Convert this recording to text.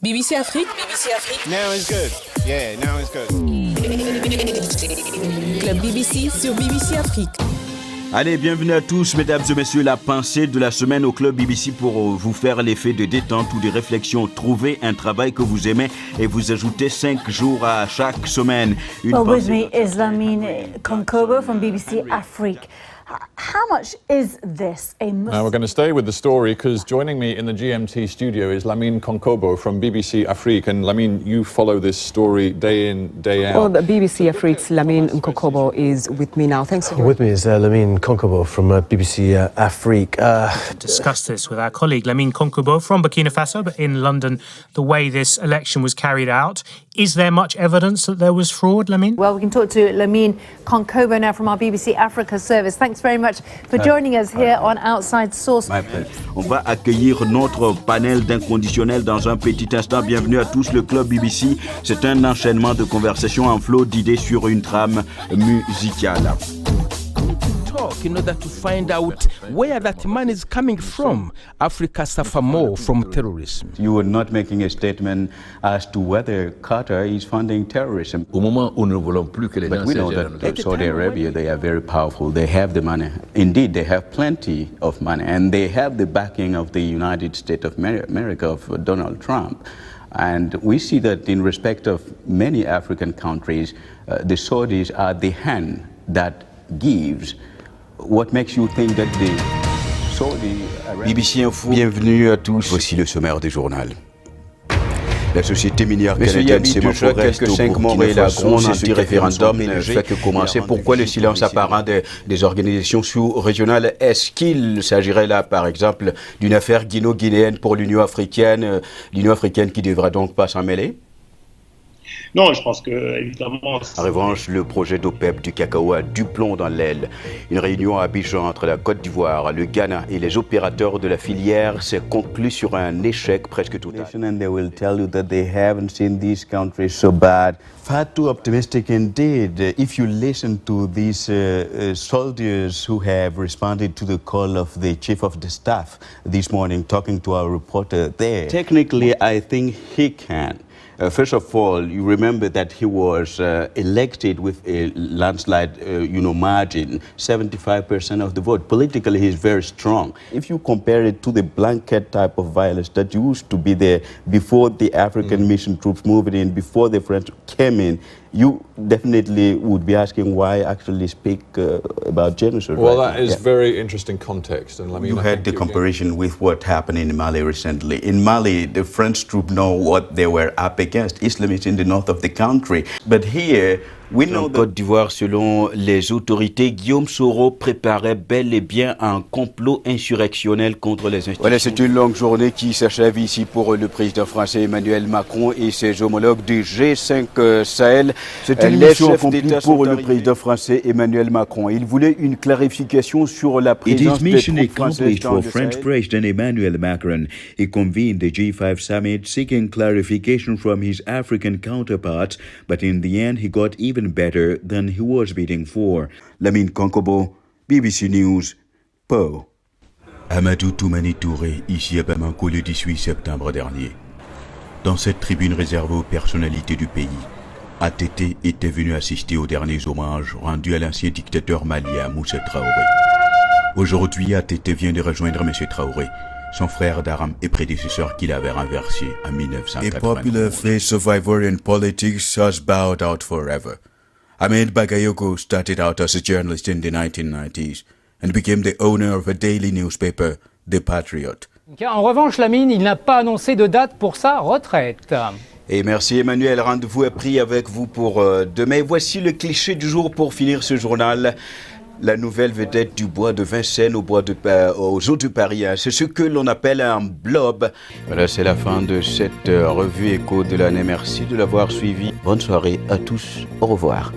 BBC Afrique. BBC Afrique. Now is good. Yeah, now is good. Club BBC sur BBC Afrique. Allez, bienvenue à tous, mesdames et messieurs, la pensée de la semaine au Club BBC pour vous faire l'effet de détente ou de réflexion. Trouvez un travail que vous aimez et vous ajoutez 5 jours à chaque semaine. With me is Lamine Konkobo from BBC Afrique. How much is this a Muslim? Now we're going to stay with the story because joining me in the GMT studio is Lamine Konkobo from BBC Afrique. And Lamine, you follow this story day in, day out. Well, the BBC Afrique's Lamine Konkobo is with me now. Thanks for With me is Lamine Konkobo from BBC Afrique. Discuss this with our colleague Lamine Konkobo from Burkina Faso, but in London, the way this election was carried out. Is there much evidence that there was fraud, Lamine? Well, we can talk to Lamine Konkobo now from our BBC Africa service. Thanks very much for joining us here on Outside Source. On va accueillir notre panel d'inconditionnels dans un petit instant. Bienvenue à tous, le Club BBC. C'est un enchaînement de conversations en flot d'idées sur une trame musicale. In order to find out where that money is coming from. Africa suffer more from terrorism. You were not making a statement as to whether Qatar is funding terrorism. Au moment où nous ne voulons plus que les gens But we know that Saudi Arabia, they are very powerful. They have the money. Indeed, they have plenty of money. And they have the backing of the United States of America, of Donald Trump. And we see that in respect of many African countries, the Saudis are the hand that gives. What makes you think that the Saudi BBC Info, bienvenue à tous. Voici le sommaire des journaux. La société minière canadienne Semafor reste au Burkina Faso. Ce anti-référendum ne fait que commencer. Pourquoi le silence apparent des organisations sous-régionales? Est-ce qu'il s'agirait là, par exemple, d'une affaire guinéenne pour l'Union africaine qui ne devra donc pas s'en mêler? Non, je pense que, évidemment... En revanche, le projet d'OPEP du cacao a du plomb dans l'aile. Une réunion à Abidjan entre la Côte d'Ivoire, le Ghana et les opérateurs de la filière s'est conclue sur un échec presque total. And they will tell you that they haven't seen these countries so bad. Far too optimistic indeed. If you listen to these soldiers who have responded to the call of the chief of the staff this morning, talking to our reporter there, technically, I think he can. First of all, you remember that he was elected with a landslide, margin, 75% of the vote. Politically, he's very strong. If you compare it to the blanket type of violence that used to be there before the African mission troops moved in, before the French came in, you definitely would be asking why actually speak about genocide. Well, that is very interesting context. And you had the comparison with what happened in Mali recently. In Mali, the French troops know what they were up against, Islamists in the north of the country. But here, we know that... Côte d'Ivoire, selon les autorités, Guillaume Soro préparait bel et bien un complot insurrectionnel contre les institutions. Voilà, c'est une longue journée qui s'achève ici pour le président français Emmanuel Macron et ses homologues du G5 Sahel. C'est une mission accomplie pour le président français Emmanuel Macron. Il voulait une clarification sur la présence des troupes françaises dans le Sahel. French President Emmanuel Macron. He convened the G5 summit seeking clarification from his African counterparts, but in the end he got even better than he was bidding for. Lamine Konkobo, BBC News, Pau. Amadou Toumani Touré, ici à Bamako le 18 septembre dernier. Dans cette tribune réservée aux personnalités du pays, ATT était venu assister aux derniers hommages rendus à l'ancien dictateur malien Moussa Traoré. Aujourd'hui, ATT vient de rejoindre M. Traoré, son frère d'armes et prédécesseur qu'il avait renversé en 1980. A popular face of Ivorian politics has bowed out forever. Ahmed Bagayoko started out as a journalist in the 1990s and became the owner of a daily newspaper, The Patriot. En revanche, Lamine, il n'a pas annoncé de date pour sa retraite. Et merci Emmanuel, rendez-vous est pris avec vous pour demain. Voici le cliché du jour pour finir ce journal. La nouvelle vedette du bois de Vincennes aux eaux de Paris, c'est ce que l'on appelle un blob. Voilà, c'est la fin de cette revue Écho de l'année. Merci de l'avoir suivi. Bonne soirée à tous. Au revoir.